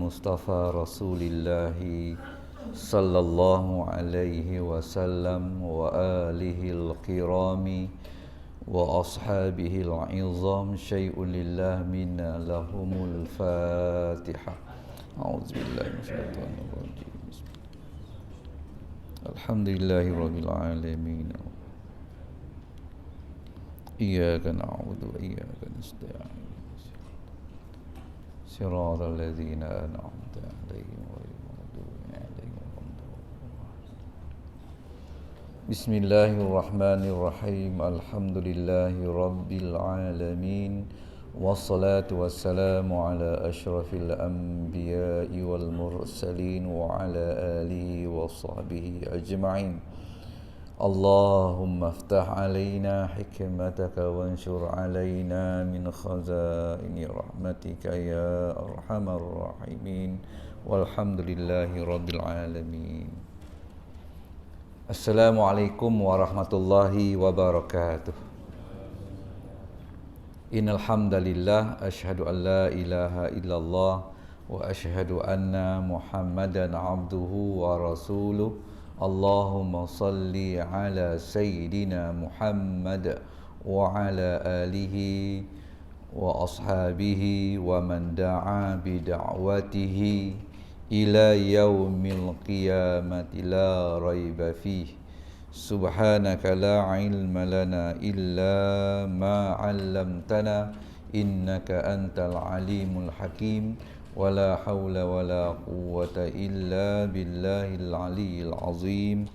Mustafa Rasulillah sallallahu alaihi wasallam wa alihil kirami wa ashabihil izam syai'un lillah minna lahumul Fatihah. A'udzubillahi minasyaitonir rajim. Alhamdulillahirabbil alamin. Iyyaka na'budu wa iyyaka nasta'in. Shiratal ladzina an'amta 'alaihim ghairil maghdubi 'alaihim waladdallin. Bismillahirrahmanirrahim. Alhamdulillahirabbil alamin. Wassalatu wassalamu ala asyrafil anbiya'i wal mursalin wa ala alihi wa sahbihi ajma'in. Allahumma aftah alaina hikmataka wanshur alaina min khazaini rahmatika ya arhamar rahimin. Walhamdulillahi rabbil alamin. Assalamualaikum warahmatullahi wabarakatuh. Innal hamdalillah asyhadu an la ilaha illallah wa asyhadu anna Muhammadan abduhu wa rasuluh. Allahumma salli ala Sayyidina Muhammad wa ala alihi wa ashabihi wa man da'a bida'watihi ila yaumil qiyamati la raiba fihi. Subhanaka la ilma lana illa ma 'allamtana innaka antal alimul hakim. Wala haula wala quwwata illa billahil aliyyil azim.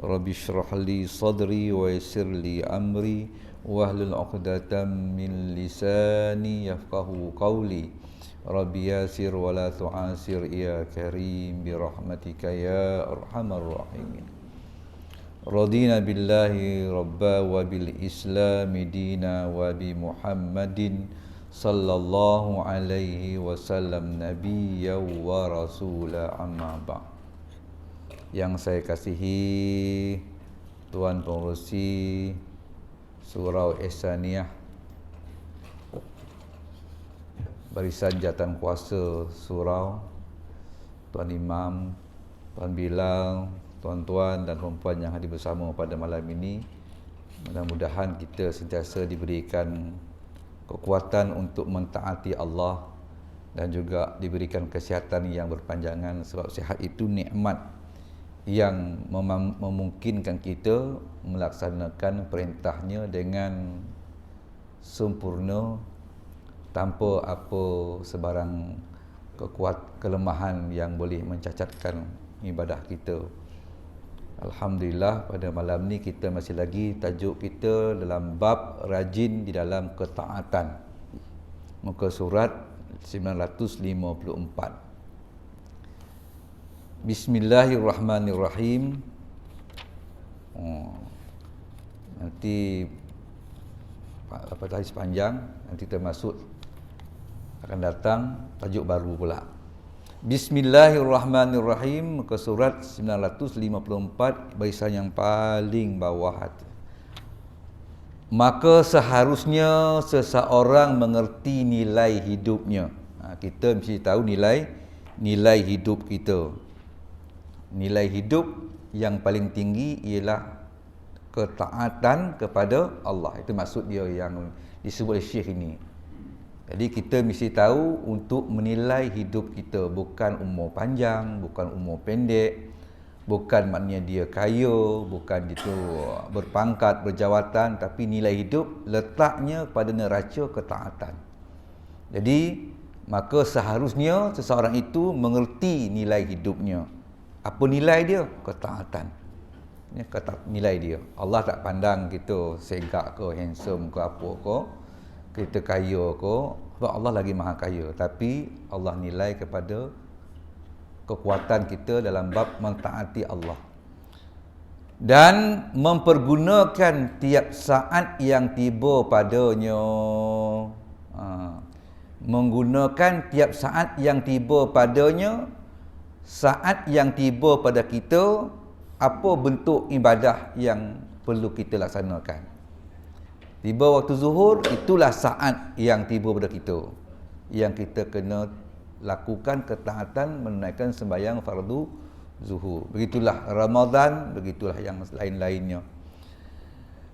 Rabbi shrah li sadri wa yassir li amri wahlul 'uqdatam min lisani yafqahu qawli. Rabbi yassir wa la tu'asir ya karim bi rahmatika ya arhamar rahimin. Radina billahi rabba wa bil islami dina wa bi Muhammadin sallallahu alaihi wasallam nabiyya wa rasula amma ba'. Yang saya kasihi Tuan Pengerusi Surau Ihsaniyah, Barisan Jawatan Kuasa Surau, Tuan Imam, Tuan Bilal, tuan-tuan dan puan-puan yang hadir bersama pada malam ini, mudah-mudahan kita sentiasa diberikan kekuatan untuk mentaati Allah dan juga diberikan kesihatan yang berpanjangan, sebab sihat itu nikmat yang memungkinkan kita melaksanakan perintahnya dengan sempurna tanpa apa sebarang kelemahan yang boleh mencacatkan ibadah kita. Alhamdulillah, pada malam ni kita masih lagi tajuk kita dalam bab rajin di dalam ketaatan, muka surat 954. Bismillahirrahmanirrahim. Nanti apa tadi sepanjang, nanti termasuk akan datang tajuk baru pula. Bismillahirrahmanirrahim, muka surat 954, barisan yang paling bawah. Maka seharusnya seseorang mengerti nilai hidupnya. Kita mesti tahu nilai hidup kita. Nilai hidup yang paling tinggi ialah ketaatan kepada Allah. Itu maksud dia yang disebut oleh Syekh ini. Jadi kita mesti tahu untuk menilai hidup kita, bukan umur panjang, bukan umur pendek, bukan maknanya dia kaya, bukan itu berpangkat, berjawatan, tapi nilai hidup letaknya pada neraca ketaatan. Jadi maka seharusnya seseorang itu mengerti nilai hidupnya. Apa nilai dia? Ketaatan. Ini nilai dia. Allah tak pandang kita segak ke, handsome ke, apa ke, kita kaya ke, sebab Allah lagi maha kaya. Tapi Allah nilai kepada kekuatan kita dalam bab mentaati Allah dan mempergunakan tiap saat yang tiba padanya. Menggunakan tiap saat yang tiba padanya. Saat yang tiba pada kita, apa bentuk ibadah yang perlu kita laksanakan. Tiba waktu zuhur, itulah saat yang tiba pada kita, yang kita kena lakukan ketaatan menunaikan sembahyang fardu zuhur. Begitulah Ramadan, begitulah yang lain-lainnya.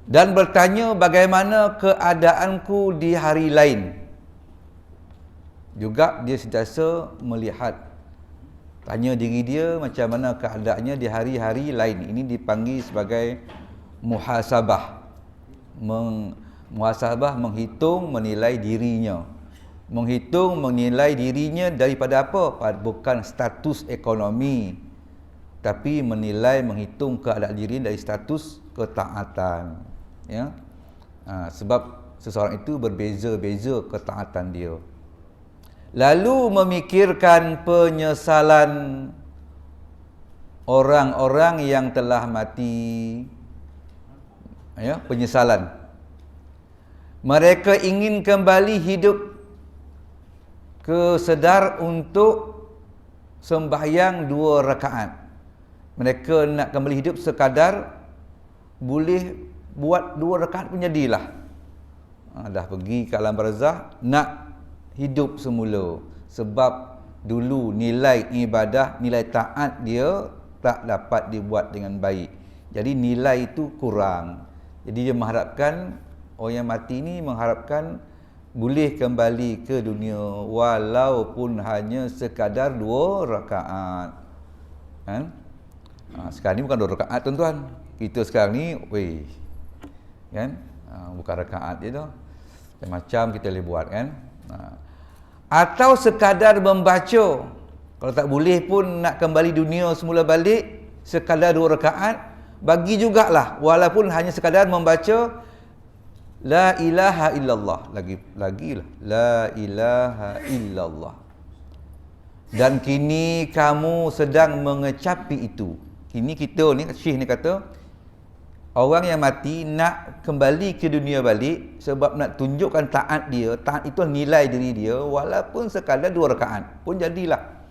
Dan bertanya bagaimana keadaanku di hari lain. Juga dia sentiasa melihat, tanya diri dia macam mana keadaannya di hari-hari lain. Ini dipanggil sebagai muhasabah. Muhasabah menghitung, menilai dirinya. Menghitung, menilai dirinya daripada apa? Bukan status ekonomi, tapi menilai, menghitung keadaan diri dari status ketaatan. Ya, sebab seseorang itu berbeza-beza ketaatan dia. Lalu memikirkan penyesalan orang-orang yang telah mati. Ya, penyesalan. Mereka ingin kembali hidup kesedar untuk sembahyang 2 rakaat. Mereka nak kembali hidup sekadar boleh buat 2 rakaat pun jadilah. Dah pergi ke alam barzakh, nak hidup semula. Sebab dulu nilai ibadah, nilai taat dia tak dapat dibuat dengan baik. Jadi nilai itu kurang. Jadi dia mengharapkan, orang yang mati ni mengharapkan boleh kembali ke dunia walaupun hanya sekadar 2 rakaat. Kan? Sekarang ni bukan 2 rakaat tuan-tuan. Kita sekarang ni, kan? Bukan rakaat je tu. Macam-macam kita boleh buat, kan? Atau sekadar membaca. Kalau tak boleh pun nak kembali dunia semula balik, sekadar 2 rakaat, bagi jugalah. Walaupun hanya sekadar membaca La ilaha illallah. Lagilah. La ilaha illallah. Dan kini kamu sedang mengecapi itu. Kini kita ni, Syekh ni kata, orang yang mati nak kembali ke dunia balik sebab nak tunjukkan taat dia. Taat itu nilai diri dia, walaupun sekadar 2 rakaat pun jadilah.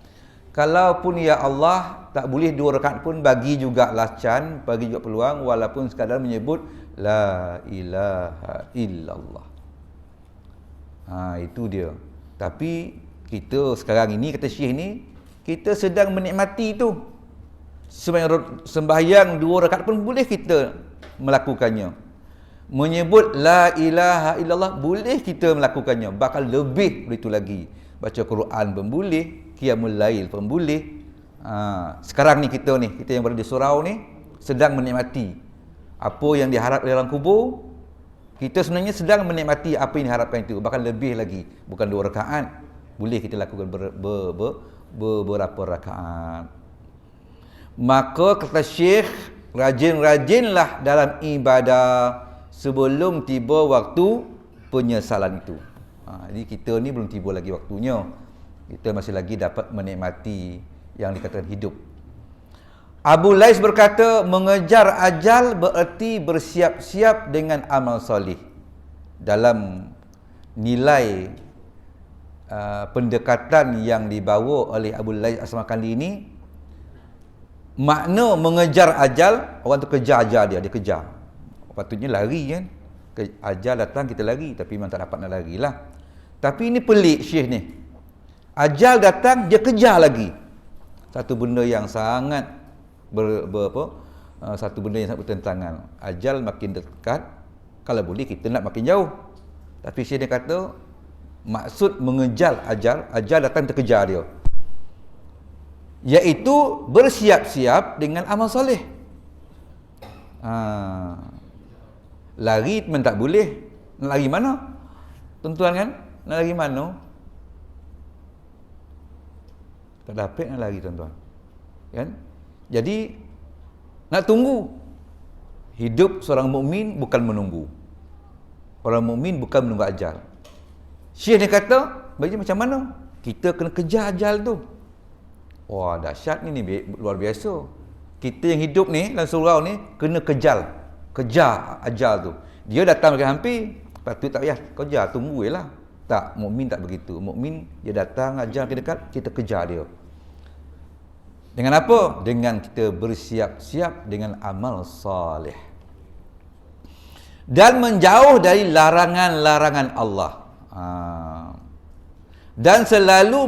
Kalaupun ya Allah tak boleh 2 rakaat pun bagi jugalah can, bagi juga peluang walaupun sekadar menyebut La ilaha illallah. Itu dia. Tapi kita sekarang ini, kata Syekh ni, kita sedang menikmati itu. Sembahyang 2 rakaat pun boleh kita melakukannya. Menyebut La ilaha illallah boleh kita melakukannya. Bahkan lebih dari itu lagi. Baca Quran pun boleh, Qiyamul Lail pun boleh. Sekarang ni kita yang berada di surau ni sedang menikmati apa yang diharap dalam kubur. Kita sebenarnya sedang menikmati apa yang diharapkan itu. Bahkan lebih lagi. Bukan 2 rakaat. Boleh kita lakukan beberapa rakaat. Maka kata Syekh, rajin-rajinlah dalam ibadah sebelum tiba waktu penyesalan itu. Jadi kita ni belum tiba lagi waktunya. Kita masih lagi dapat menikmati yang dikatakan hidup. Abu Lais berkata, mengejar ajal bererti bersiap-siap dengan amal soleh. Dalam nilai pendekatan yang dibawa oleh Abu Lais As-Samarkandi ini, makna mengejar ajal, orang tu kejar ajal dia kejar. Patutnya lari, kan? Ajal datang kita lari, tapi memang tak dapat nak larilah. Tapi ini pelik Syekh ni. Ajal datang dia kejar lagi. Satu benda yang sangat satu benda yang sangat bertentangan. Ajal makin dekat, kalau boleh kita nak makin jauh. Tapi Syekh dia kata, maksud mengejar ajal datang terkejar dia, iaitu bersiap-siap dengan amal soleh. Lari memang tak boleh. Nak lari mana? Tuan-tuan, kan? Nak lari mana? Tak dapat nak lari, tuan-tuan, kan? Jadi nak tunggu. Hidup seorang mukmin bukan menunggu. Orang mukmin bukan menunggu ajal. Syekh dia kata, bagi macam mana? Kita kena kejar ajal tu. Wah, dahsyat ni luar biasa. Kita yang hidup ni dalam surau ni kena kejar ajal tu. Dia datang makin hampir, patut tak payah kejar, tunggu je lah. Tak, mukmin tak begitu. Mukmin dia datang ajal makin dekat, kita kejar dia. Dengan apa? Dengan kita bersiap-siap dengan amal salih. Dan menjauh dari larangan-larangan Allah. dan selalu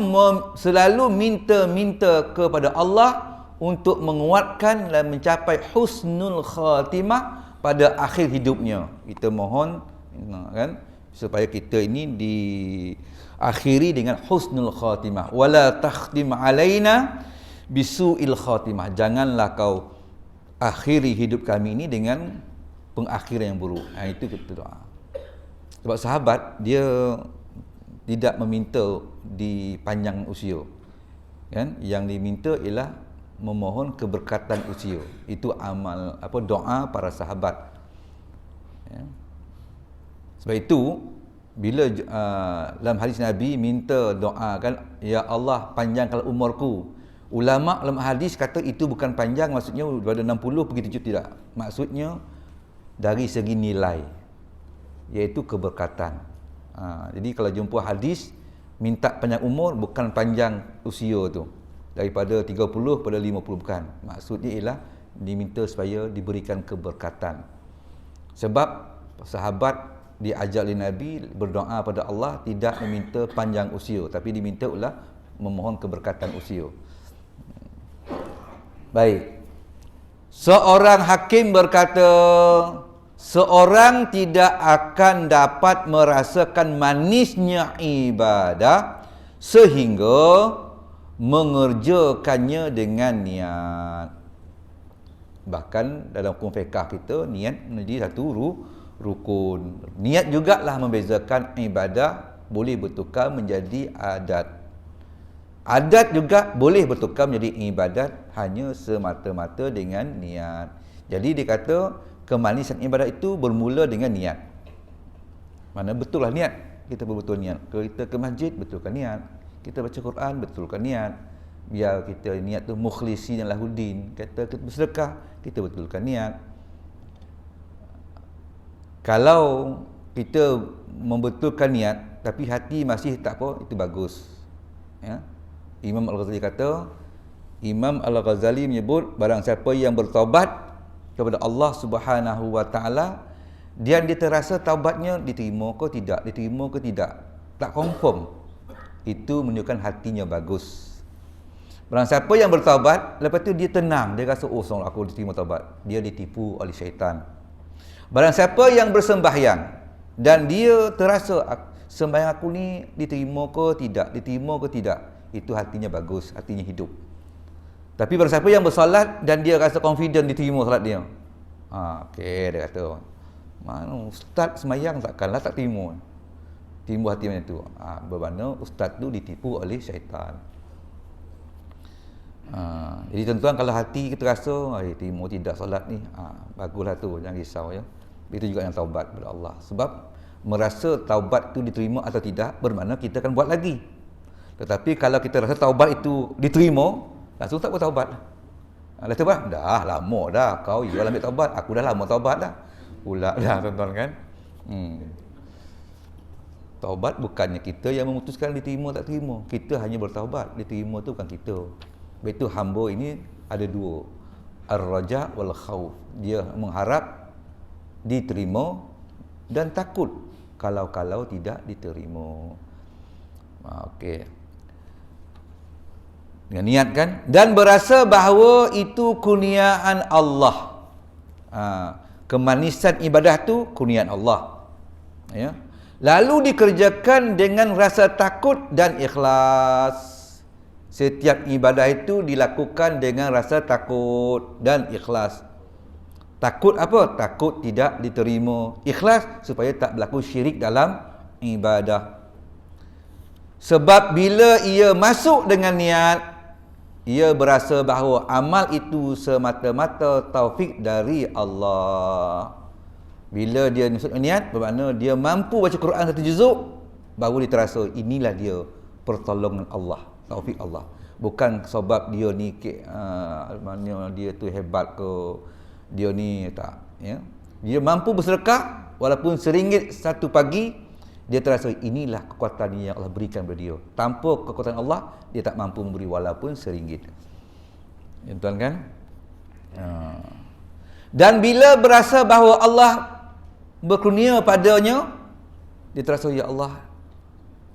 minta kepada Allah untuk menguatkan dan mencapai husnul khatimah pada akhir hidupnya. Kita mohon kan supaya kita ini diakhiri dengan husnul khatimah. Wala takhtim alaina bisu'il khatimah. Janganlah kau akhiri hidup kami ini dengan pengakhiran yang buruk. Itu kita doa. Sebab sahabat dia tidak meminta dipanjang usia. Kan? Yang diminta ialah memohon keberkatan usia. Itu amal doa para sahabat. Ya. Sebab itu bila dalam hadis Nabi minta doa kan, ya Allah panjangkan umurku. Ulama dalam hadis kata itu bukan panjang, maksudnya daripada 60 pergi 70, tidak. Maksudnya dari segi nilai, iaitu keberkatan. Jadi kalau jumpa hadis minta panjang umur, bukan panjang usia tu. Daripada 30 pada 50 bukan. Maksudnya ialah diminta supaya diberikan keberkatan. Sebab sahabat diajar oleh Nabi berdoa pada Allah tidak meminta panjang usia, tapi diminta ialah memohon keberkatan usia. Baik. Seorang hakim berkata, seorang tidak akan dapat merasakan manisnya ibadah sehingga mengerjakannya dengan niat. Bahkan dalam hukum fiqh kita, niat menjadi satu rukun. Niat jugalah membezakan ibadah boleh bertukar menjadi adat. Adat juga boleh bertukar menjadi ibadat hanya semata-mata dengan niat. Jadi dia kata kemanisan ibadah itu bermula dengan niat. Mana betul lah niat. Kita betul niat. Kita ke masjid, betulkan niat. Kita baca Quran, betulkan niat. Biar kita niat tu mukhlisin lahuddin. Kita bersedekah, kita betulkan niat. Kalau kita membetulkan niat tapi hati masih tak apa, itu bagus. Ya. Imam Al-Ghazali menyebut, barang siapa yang bertaubat kepada Allah Subhanahu wa taala, dia terasa taubatnya diterima ke tidak, tak confirm. Itu menunjukkan hatinya bagus. Barang siapa yang bertaubat, lepas tu dia tenang, dia rasa sungguh aku diterima taubat, dia ditipu oleh syaitan. Barang siapa yang bersembahyang dan dia terasa sembahyang aku ni diterima ke tidak, itu hatinya bagus, hatinya hidup. Tapi barang siapa yang bersolat dan dia rasa confident diterima solat dia, okey, dia kata, mana ustaz sembahyang takkanlah tak terima. Timbul hati macam tu. Bermakna ustaz tu ditipu oleh syaitan. Jadi tuan-tuan, kalau hati kita rasa terima tidak solat ni, baguslah tu, jangan risau ya. Itu juga yang taubat kepada Allah. Sebab merasa taubat tu diterima atau tidak bermakna kita akan buat lagi. Tetapi kalau kita rasa taubat itu diterima, langsung tak bertaubat. Dah taubat? Dah lama dah. Kau jual ambil taubat, aku dah lama taubat dah. Pula dah tuan-tuan kan. Taubat bukannya kita yang memutuskan diterima tak terima. Kita hanya bertaubat. Diterima tu bukan kita. Begitu hamba ini ada dua. Ar-raja wal khauf. Dia mengharap diterima dan takut kalau tidak diterima. Okey. Dengan niat kan? Dan berasa bahawa itu kurniaan Allah. Kemanisan ibadah tu kurniaan Allah. Ya. Lalu dikerjakan dengan rasa takut dan ikhlas. Setiap ibadah itu dilakukan dengan rasa takut dan ikhlas. Takut apa? Takut tidak diterima. Ikhlas supaya tak berlaku syirik dalam ibadah. Sebab bila ia masuk dengan niat, ia berasa bahawa amal itu semata-mata taufik dari Allah. Bila dia masuk niat, bermakna dia mampu baca Quran satu juzuk, baru dia terasa inilah dia pertolongan Allah, taufik Allah. Bukan sebab dia ni maknanya dia tu hebat ke, dia ni tak, ya. Dia mampu bersedekah walaupun RM1 satu pagi, dia terasa inilah kekuatan yang Allah berikan kepada dia. Tanpa kekuatan Allah, dia tak mampu memberi walaupun RM1. Ya, tuan kan? Dan bila berasa bahawa Allah berkurnia padanya, dia terasa, ya Allah,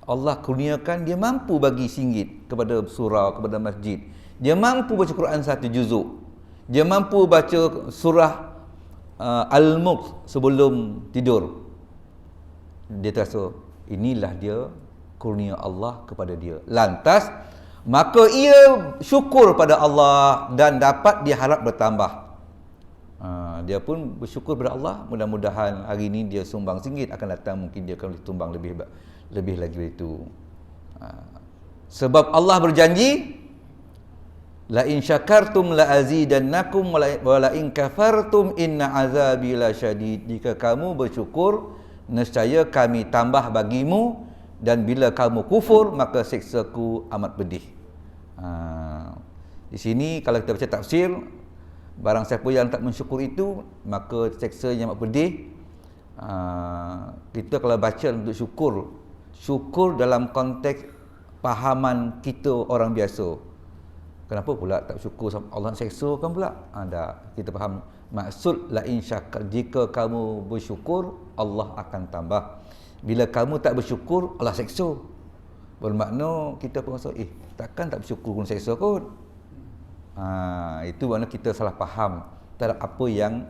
Allah kurniakan dia mampu bagi RM1 kepada surau, kepada masjid. Dia mampu baca Quran 1 juzuk. Dia mampu baca surah Al-Mulk sebelum tidur. Dia terasa inilah dia kurnia Allah kepada dia. Lantas maka ia syukur pada Allah dan dapat diharap bertambah. Dia pun bersyukur pada Allah. Mudah-mudahan hari ini dia sumbang RM1, akan datang mungkin dia akan tumbang lebih lagi dari itu. Sebab Allah berjanji, la in syakartum la azidannakum wa la in kafartum inna azabi lasyadid. Jika kamu bersyukur, nescaya kami tambah bagimu, dan bila kamu kufur maka siksaku amat pedih. Di sini kalau kita baca tafsir, barang siapa yang tak mensyukur itu maka siksanya amat pedih. Kita kalau baca untuk syukur dalam konteks pahaman kita orang biasa. Kenapa pula tak syukur sama Allah seksa kan pula? Kita faham maksud la in syakar, jika kamu bersyukur Allah akan tambah. Bila kamu tak bersyukur Allah seksa. Bermakna kita pun rasa takkan tak bersyukur pun seksa kot. Itu makna kita salah faham terhadap apa yang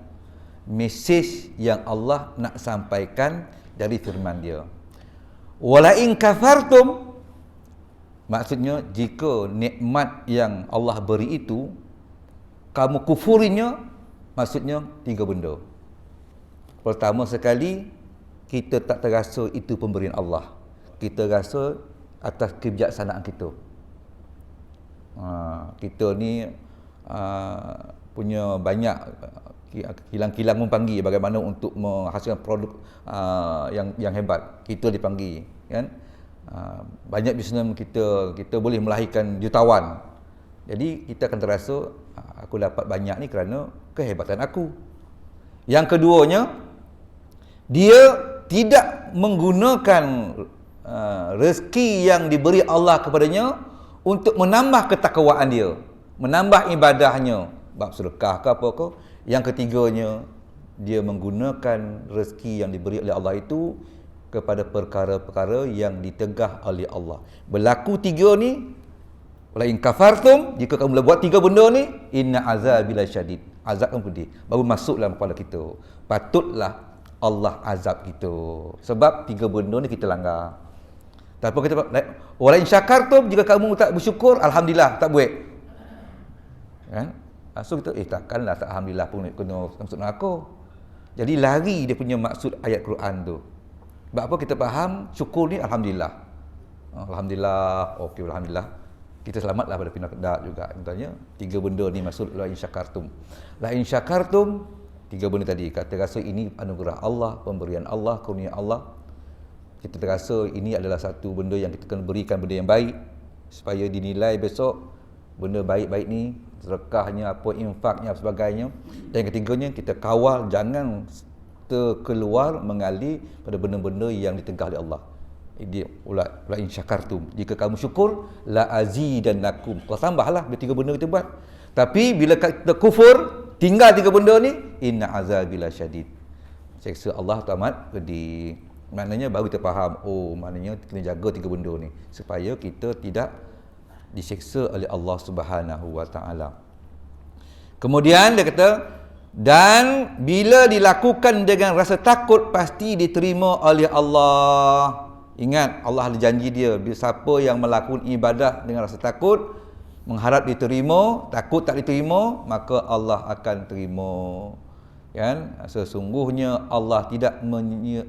mesej yang Allah nak sampaikan dari firman dia. Wala in kafartum, maksudnya jika nikmat yang Allah beri itu kamu kufurinya, maksudnya 3 benda. Pertama sekali, kita tak terasa itu pemberian Allah. Kita rasa atas kebijaksanaan kita. Kita ni punya banyak kilang-kilang pun panggil bagaimana untuk menghasilkan produk yang hebat. Kita dipanggil, kan? Banyak bisnes kita boleh melahirkan jutawan. Jadi kita akan terasa aku dapat banyak ni kerana kehebatan aku. Yang keduanya, dia tidak menggunakan rezeki yang diberi Allah kepadanya untuk menambah ketakwaan dia, menambah ibadahnya, bab sedekah ke apa ke. Yang ketiganya, dia menggunakan rezeki yang diberi oleh Allah itu kepada perkara-perkara yang ditegah oleh Allah. Berlaku 3 ni, la in kafartum, jika kamu buat 3 benda ni, inna azabi lasyadid, azab kamu pedih. Baru masuk dalam kepala kita, patutlah Allah azab kita sebab 3 benda ni kita langgar. Tapi kita wala in syakartum, jika kamu tak bersyukur, alhamdulillah tak buat. Kan? So kita takkanlah tak alhamdulillah pun kena masuk neraka. Jadi lari dia punya maksud ayat Quran tu. Sebab apa kita faham syukur ni alhamdulillah. Alhamdulillah, okey alhamdulillah. Kita selamatlah pada final kedak juga. Contohnya 3 benda ni maksud la in syakartum. La in syakartum, 3 benda tadi, kata rasa ini anugerah Allah, pemberian Allah, kurnia Allah. Kita terasa ini adalah satu benda yang kita kena berikan benda yang baik supaya dinilai besok benda baik-baik ni, sedekahnya apa, infaknya apa sebagainya. Dan yang ketiganya, kita kawal jangan terkeluar mengalir pada benda-benda yang ditegah oleh Allah. Dia ulat la in syakartum, jika kamu syukur la azidannakum, kalau tambahlah bila 3 benda kita buat. Tapi bila kita kufur, tinggal 3 benda ni, inna azabi lasyadid, seksa Allah tu amat pedih. Maknanya baru kita faham, maknanya kena jaga 3 benda ni supaya kita tidak diseksa oleh Allah Subhanahu wa taala. Kemudian dia kata, dan bila dilakukan dengan rasa takut pasti diterima oleh Allah. Ingat, Allah ada janji dia, bila siapa yang melakukan ibadah dengan rasa takut, mengharap diterima, takut tak diterima, maka Allah akan terima. Kan? Sesungguhnya Allah tidak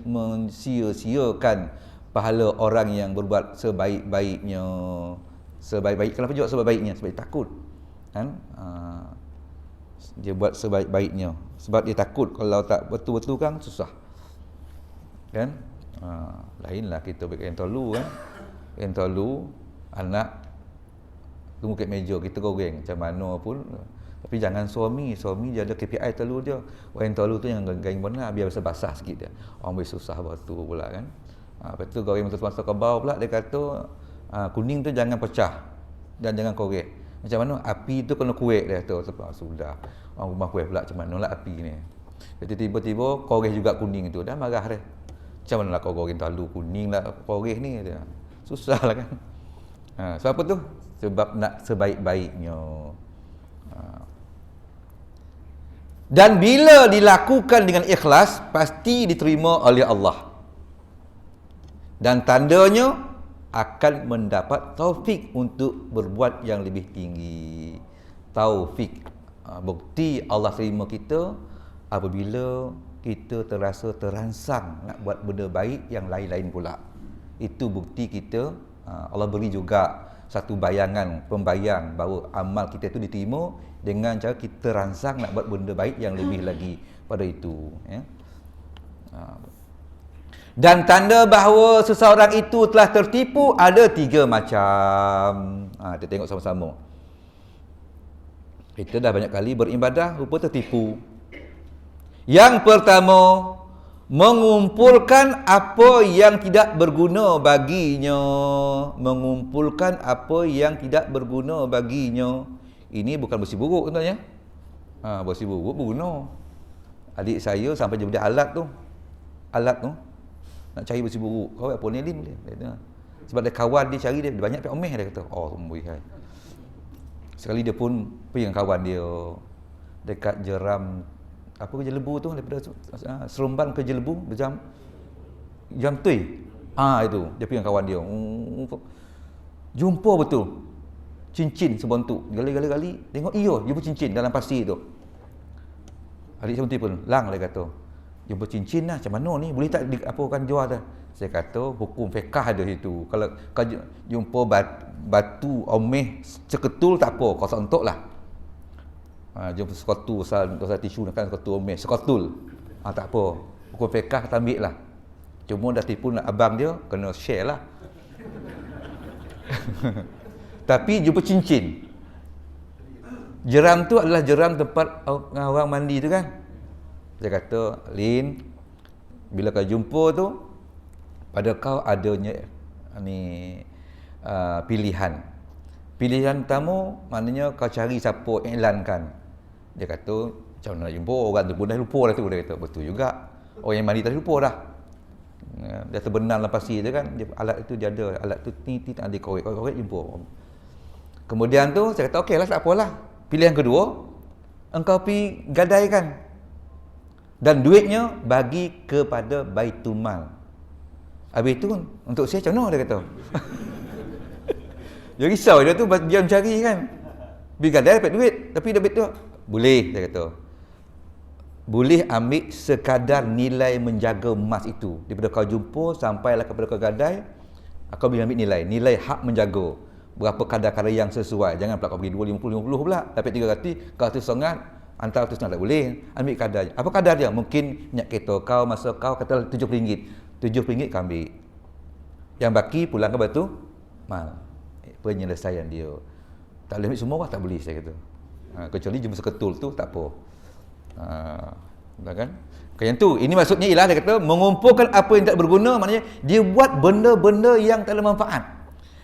mensia-siakan pahala orang yang berbuat sebaik-baiknya. Sebaik-baik, kenapa jawab sebaik-baiknya? Sebab dia takut. Kan? Dia buat sebaik-baiknya sebab dia takut. Kalau tak betul-betul kan susah. Kan? Lainlah kita bagi yang tolu kan. Yang tolu anak tunggu kat meja kita goreng macam mana pun. Tapi jangan suami dia ada KPI telu dia. Yang tolu tu yang goreng benar biar basah sikit dia. Orang boleh susah batu pula kan. Lepas tu goreng masa kebau pula dia kata kuning tu jangan pecah dan jangan korek. Macam mana? Api tu kena kuek dia tu. Sebab sudah orang rumah kuek pula macam mana lah api ni. Jadi tiba-tiba korek juga kuning tu. Dah marah dia. Macam mana lah kau goreng talu kuning lah korek ni dia. Susah lah kan. Sebab apa tu? Sebab nak sebaik-baiknya. Dan bila dilakukan dengan ikhlas, pasti diterima oleh Allah. Dan tandanya akan mendapat taufik untuk berbuat yang lebih tinggi. Taufik. Bukti Allah terima kita apabila kita terasa terangsang nak buat benda baik yang lain-lain pula. Itu bukti kita. Allah beri juga satu bayangan, pembayang bahawa amal kita itu diterima dengan cara kita terangsang nak buat benda baik yang lebih lagi pada itu, ya. Dan tanda bahawa seseorang itu telah tertipu ada 3 macam. Kita tengok sama-sama. Kita dah banyak kali beribadah, rupa tertipu. Yang pertama, mengumpulkan apa yang tidak berguna baginya. Mengumpulkan apa yang tidak berguna baginya. Ini bukan bersih buruk tuan-tuan ya. Bersih buruk berguna. Adik saya sampai dia beli alat tu. Alat tu nak cari bersih buruk. Kau apa ni Lim? Sebab dia kawan dia cari dia banyak pek omeh dia kata. Oh, hai. Sekali dia pun pergi dengan kawan dia dekat jeram apa ke Jelebu tu, daripada Seremban ke Jelebu jam tui. Itu dia pergi dengan kawan dia. Jumpa betul cincin sebontuk. Gali tengok jumpa cincin dalam pasir tu. Adik saya pun lang dia kata, jumpa cincin lah, macam mana ni, boleh tak kan jual dah. Saya kata hukum fiqh ada situ. Kalau kau jumpa batu omeh seketul tak apa, kau sentuh lah. Jumpa sekotul, pasal tisu kan sekotul omeh, sekotul. Tak apa. Hukum fiqh kita ambil lah. Cuma dah tipu nak abang dia, kena share lah. Tapi jumpa cincin. Jeram tu adalah jeram tempat orang mandi tu kan. Saya kata, Lin, bila kau jumpa tu, pada kau adanya pilihan. Pilihan pertama, maknanya kau cari siapa iklankan. Dia kata, macam mana nak jumpa orang tu pun dah lupa dah tu. Dia kata, betul juga. Orang yang mandi dah lupa dah. Dia terbenam dalam pasir tu kan. Alat itu dia ada. Alat tu tak ada korek jumpa. Kemudian tu, saya kata, okey lah, tak apalah. Pilihan kedua, engkau pergi gadaikan. Dan duitnya bagi kepada Baitumal. Habis tu, untuk saya macam mana dia kata. Dia risau dia tu, dia mencari kan. Pergi gadai dapat duit. Tapi duit tu, boleh, dia kata. Boleh ambil sekadar nilai menjaga emas itu. Daripada kau jumpa, sampailah kepada kau gadai, kau boleh ambil nilai hak menjaga. Berapa kadar-kadar yang sesuai. Jangan pula kau pergi 250 pula. Dapat 300, kau tu sangat, antara tu sangat tak boleh. Ambil kadar. Apa kadar dia? Mungkin minyak kereta kau, masa kau kata RM7. RM7 kau ambil. Yang baki pulang ke batu mal. Penyelesaian dia. Tak boleh ambil semua tak boleh, saya kata. Kecuali jumpa seketul tu tak apa. Kan? Yang tu, ini maksudnya ialah dia kata mengumpulkan apa yang tak berguna, maknanya dia buat benda-benda yang tak ada manfaat.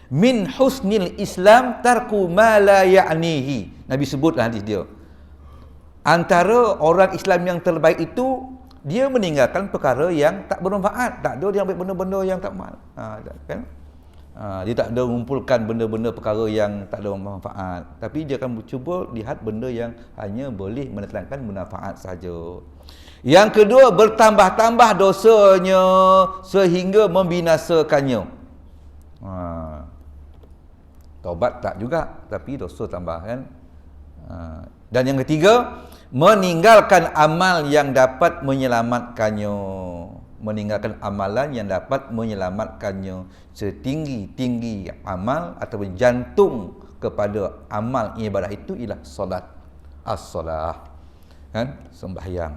Min husnil Islam tarku ma la ya'nihi. Nabi sebutlah hadis dia. Antara orang Islam yang terbaik itu dia meninggalkan perkara yang tak bermanfaat. Tak ada dia ambil benda-benda yang tak kan? Dia tak ada mengumpulkan benda-benda perkara yang tak ada manfaat. Tapi dia akan cuba lihat benda yang hanya boleh mendatangkan manfaat saja. Yang kedua, bertambah-tambah dosanya sehingga membinasakannya. Taubat tak juga, tapi dosa tambahan. Dan yang ketiga, meninggalkan amal yang dapat menyelamatkannya. Meninggalkan amalan yang dapat menyelamatkannya. Setinggi-tinggi amal atau jantung kepada amal ibadah itu ialah solat. As-solah, kan? Sembahyang.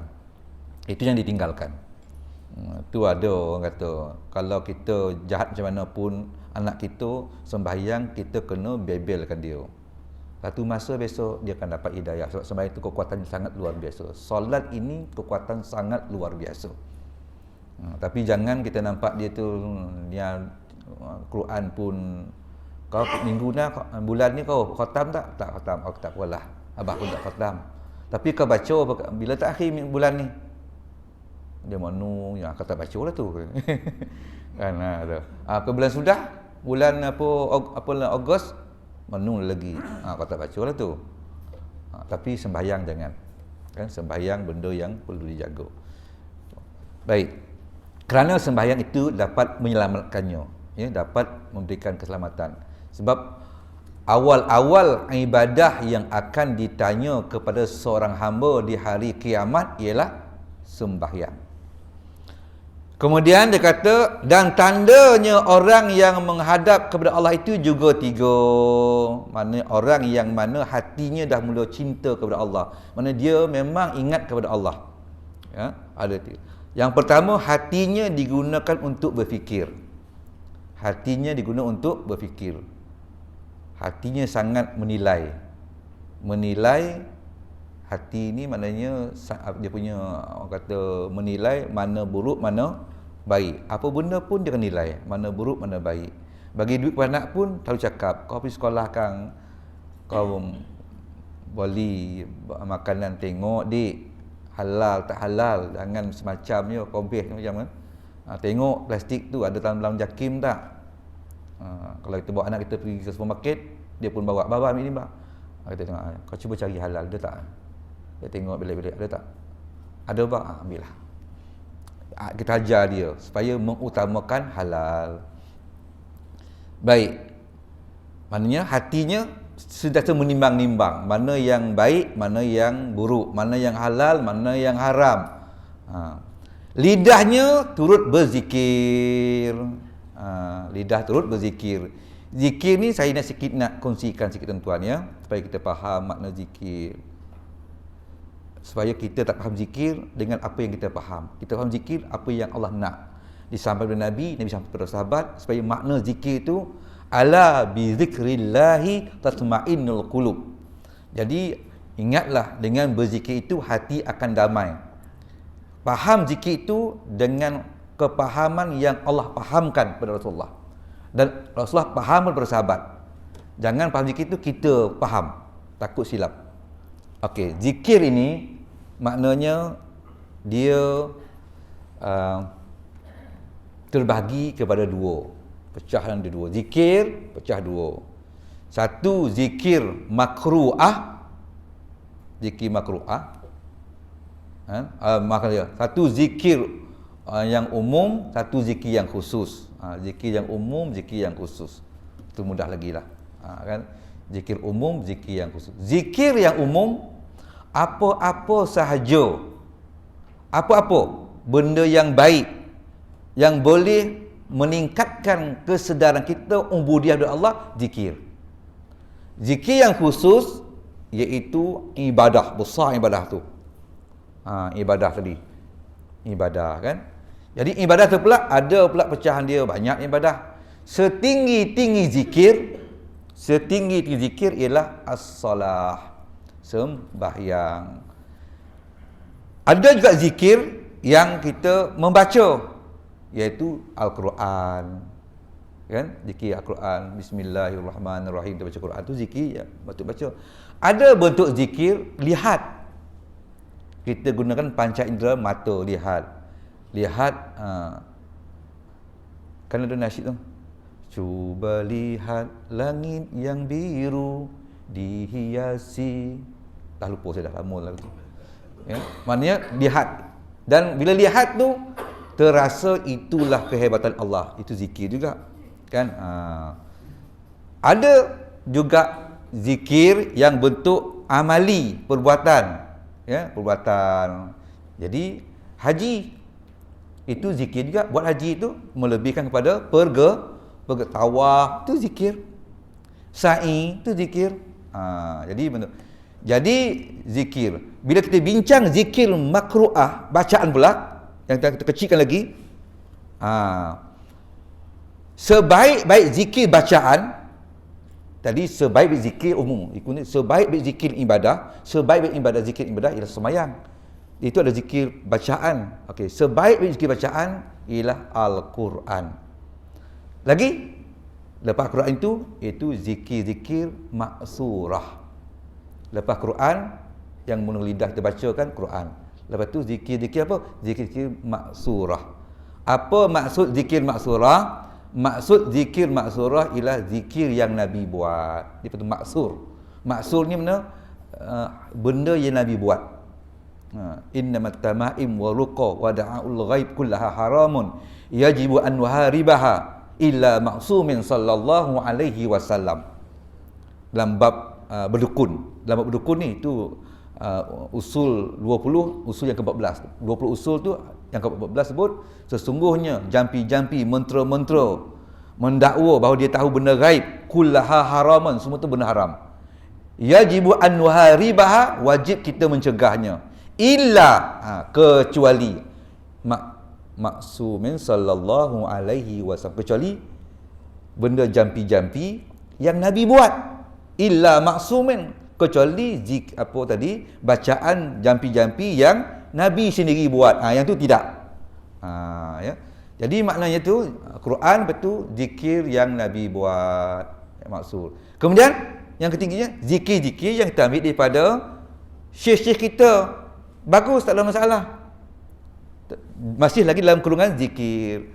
Itu yang ditinggalkan. Itu ada orang kata, kalau kita jahat macam mana pun anak kita sembahyang, kita kena bebelkan dia. Satu masa besok dia akan dapat hidayah. Sebab sembahyang itu kekuatan sangat luar biasa. Solat ini kekuatan sangat luar biasa. Tapi jangan kita nampak dia tu yang Quran pun kau minggu ni, bulan ni kau khatam tak? Tak khatam. Aku tak apalah. Abah pun tak khatam. Tapi kau baca bila tak akhir bulan ni? Dia mana yang kata baca lah tu. Kan tu. Ke bulan sudah bulan apalah Ogos menung lagi. Kau tak baca lah tu. Tapi sembahyang jangan. Kan sembahyang benda yang perlu dijaga. Baik. Kerana sembahyang itu dapat menyelamatkannya, ya, dapat memberikan keselamatan. Sebab awal-awal ibadah yang akan ditanya kepada seorang hamba di hari kiamat ialah sembahyang. Kemudian dia kata, dan tandanya orang yang menghadap kepada Allah itu juga 3. Mana orang yang mana hatinya dah mula cinta kepada Allah. Mana dia memang ingat kepada Allah. Ya, ada 3. Yang pertama, hatinya digunakan untuk berfikir. Hatinya digunakan untuk berfikir. Hatinya sangat menilai. Menilai, hati ni maknanya dia punya, orang kata, menilai mana buruk, mana baik. Apa benda pun dia akan nilai, mana buruk, mana baik. Bagi duit kepada anak pun selalu cakap, kau pergi sekolah kang, kau beli makanan, tengok dik, halal tak halal, jangan semacamnya kompeh macam kan. Tengok plastik tu ada dalam jakim tak. Kalau kita bawa anak kita pergi ke supermarket, dia pun bawa, baba ambil ni bang. Kita tengok, kau cuba cari halal, ada tak? Dia tengok bilik-bilik, ada tak? Ada bang, ambil lah. Kita ajar dia supaya mengutamakan halal. Baik. Maknanya hatinya sentiasa menimbang-nimbang mana yang baik, mana yang buruk, mana yang halal, mana yang haram. Lidahnya turut berzikir. Lidah turut berzikir. Zikir ni saya nak kongsikan sikit tuan-tuan, ya, supaya kita faham makna zikir. Supaya kita tak faham zikir dengan apa yang kita faham. Kita faham zikir apa yang Allah nak. Disampaikan oleh Nabi sampaikan kepada sahabat, supaya makna zikir itu ala bi zikrillahi tatma'innul qulub. Jadi ingatlah, dengan berzikir itu hati akan damai. Faham zikir itu dengan kepahaman yang Allah fahamkan kepada Rasulullah. Dan Rasulullah faham kepada sahabat. Jangan faham zikir itu kita faham, takut silap. Okey, zikir ini maknanya dia terbahagi kepada 2. Pecah dalam 2. Zikir pecah 2. Satu, zikir makru'ah. Zikir makru'ah. Maknanya satu zikir yang umum, satu zikir yang khusus. Zikir yang umum, zikir yang khusus. Itu mudah lagi lah. Kan? Zikir umum, zikir yang khusus. Zikir yang umum, apa-apa sahaja, apa-apa benda yang baik yang boleh meningkatkan kesedaran kita ubudiyah kepada Allah, zikir. Zikir yang khusus iaitu ibadah, besar ibadah tu. Ibadah tadi. Ibadah kan. Jadi ibadah tu pula ada pula pecahan dia, banyak ibadah. Setinggi-tinggi zikir ialah as-salah, sembahyang. Ada juga zikir yang kita membaca, iaitu Al-Quran. Kan? Zikir Al-Quran, bismillahirrahmanirrahim, kita baca Quran tu zikir ya, betul baca. Ada bentuk zikir lihat. Kita gunakan panca indera mata, lihat. Kan ada nasyid tu. Cuba lihat langit yang biru dihiasi. Dah lupa saya, dah lama lagu tu. Ya, maknanya lihat. Dan bila lihat tu terasa itulah kehebatan Allah. Itu zikir juga. Kan? Ada juga zikir yang bentuk amali, perbuatan. Ya, perbuatan. Jadi haji itu zikir juga. Buat haji itu melebihkan kepada tawaf, itu zikir. Sa'i itu zikir. Jadi zikir. Bila kita bincang zikir makru'ah, bacaan pula yang kita kecilkan lagi. Sebaik-baik zikir bacaan tadi, sebaik-baik zikir umum, sebaik-baik zikir ibadah, sebaik-baik ibadah zikir ibadah ialah sembahyang. Itu ada zikir bacaan. Okey, sebaik-baik zikir bacaan ialah Al-Quran. Lagi lepas Quran itu zikir-zikir maksurah. Lepas Quran yang menurut lidah kita bacakan Quran. Lepas tu zikir-zikir apa? Zikir-zikir maksurah. Apa maksud zikir maksurah? Maksud zikir maksurah ialah zikir yang Nabi buat. Dia betul maksur. Maksur ni mana? Benda yang Nabi buat. Innamat tamaim wa ruqa wa da'aul ghaib kullaha haramun yajibu an nuharibaha illa ma'sumin sallallahu alaihi wasallam. Dalam bab berdukun. Dalam bab berdukun ni tu usul 20, usul yang ke-14. 20 usul tu yang ke-14 sebut sesungguhnya jampi-jampi, mentera-mentera mendakwa bahawa dia tahu benda gaib, kullaha haraman, semua tu benda haram. Yajibu an nuharibaha, wajib kita mencegahnya. Illa kecuali maksumin sallallahu alaihi wasallam, kecuali benda jampi-jampi yang Nabi buat. Illa maksumin, kecuali bacaan jampi-jampi yang Nabi sendiri buat. Yang tu tidak. Ya. Jadi maknanya tu Quran betul zikir yang Nabi buat, maksud. Kemudian yang ketiganya zikir-zikir yang kita ambil daripada syekh-syekh kita. Bagus, tak ada masalah. Masih lagi dalam kurungan zikir.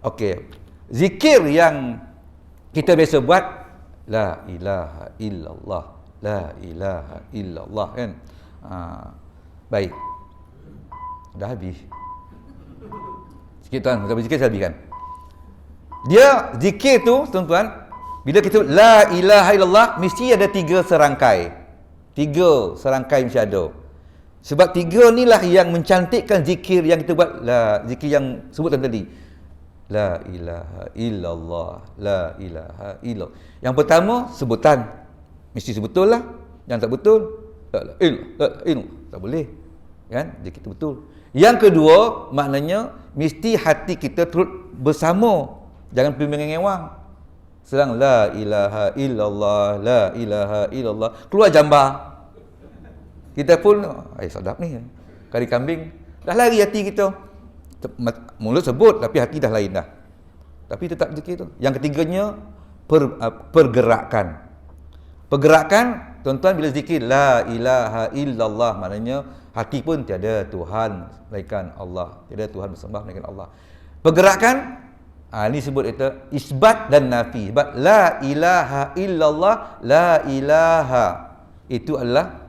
Okey. Zikir yang kita biasa buat, la ilaha illallah, la ilaha illallah, kan? Baik. Dah habis. Sikit tuan, sampai zikir habis kan? Dia zikir tu tuan-tuan, bila kita la ilaha illallah mesti ada 3 serangkai. 3 serangkai mesti ada. Sebab 3 inilah yang mencantikkan zikir yang kita buat, zikir yang sebutan tadi. La ilaha illallah, la ilaha illallah. Yang pertama sebutan mesti sebetul lah. Yang tak betul la ilaha illallah, tak boleh. Kan? Zikir itu betul. Yang kedua, maknanya mesti hati kita turut bersama. Jangan pergi mengengewang. Sedang la ilaha illallah, la ilaha illallah, keluar jambar. Kita pun, sedap ni. Kari kambing, dah lari hati kita. Mulut sebut, tapi hati dah lain dah. Tapi tetap zikir tu. Yang ketiganya, pergerakan. Pergerakan, tuan-tuan bila zikir la ilaha illallah, maknanya hati pun tiada Tuhan melainkan Allah. Tiada Tuhan bersembah melainkan Allah. Pergerakan, ini sebut itu isbat dan nafi. Sebab la ilaha illallah, la ilaha, itu adalah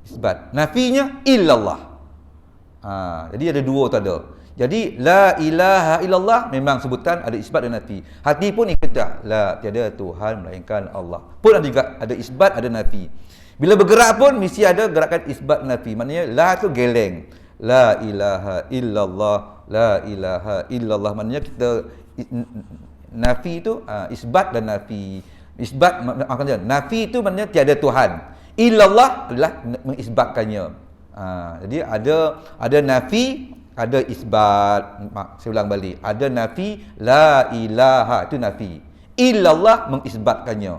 isbat. Nafinya illallah. Jadi ada 2 tu ada. Jadi la ilaha illallah memang sebutan ada isbat dan nafi. Hati pun ikut tak, la tiada Tuhan melainkan Allah. Pun ada juga ada isbat, ada nafi. Bila bergerak pun mesti ada gerakan isbat nafi. Maknanya la tu geleng. La ilaha illallah, la ilaha illallah. Maknanya kita nafi tu isbat dan nafi. Isbat maknanya nafi tu maknanya tiada Tuhan. Illallah adalah mengisbatkannya. Jadi ada nafi, ada isbat. Saya ulang balik. Ada nafi, la ilaha itu nafi. Illallah mengisbatkannya.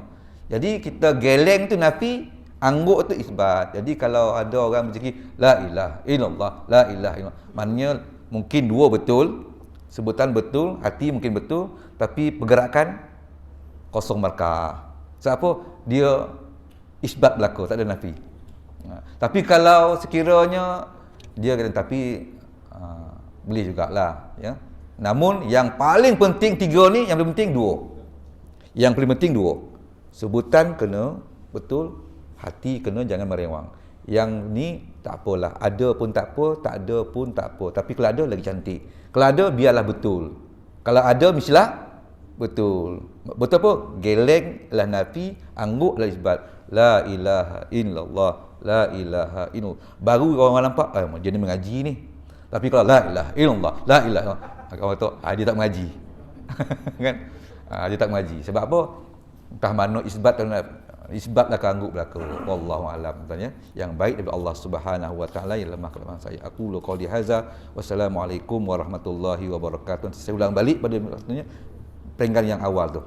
Jadi kita geleng tu nafi, angguk tu isbat. Jadi kalau ada orang berzikir la ilaha illallah, la ilaha illallah, maknanya mungkin 2 betul, sebutan betul, hati mungkin betul, tapi pergerakan kosong markah. Sebab apa? Dia isbat berlaku, tak ada nafi. Tapi kalau sekiranya dia kata tapi boleh jugalah, ya. Namun yang paling penting 3 ni, yang paling penting 2. Yang paling penting 2. Sebutan kena betul, hati kena jangan merewang. Yang ni tak apalah, ada pun tak apa, tak ada pun tak apa. Tapi kalau ada lagi cantik. Kalau ada biarlah betul. Kalau ada mestilah betul. Betul apa? Geleng lah nafi, angguk lah isbat. La ilaha illallah, la ilaha illallah. Baru orang nampak, dia ni mengaji ni. Tapi kalau la ilaha illallah, la ilaha illallah, orang tahu dia tak mengaji. Kan? Dia tak mengaji. Sebab apa? Entah mana isbatlah kangguk belaka. Wallahu a'lam. Tanya yang baik daripada Allah Subhanahu wa taala ialah maklumat saya. Aku lu qauli hadza. Wassalamualaikum warahmatullahi wabarakatuh. Saya ulang balik pada maksudnya peringkat yang awal tu.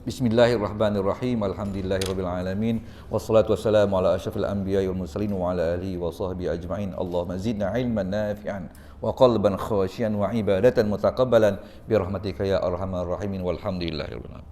Bismillahirrahmanirrahim. Alhamdulillahirabbil alamin. Wassalatu wassalamu ala asyrafil anbiya'i wal mursalin wa ala alihi wa sahbihi ajma'in. Allahumma zidna ilman nafi'an wa qalban khashian wa ibadatan mutaqabbalan bi rahmatika ya arhamar rahimin. Walhamdulillahirabbil alamin.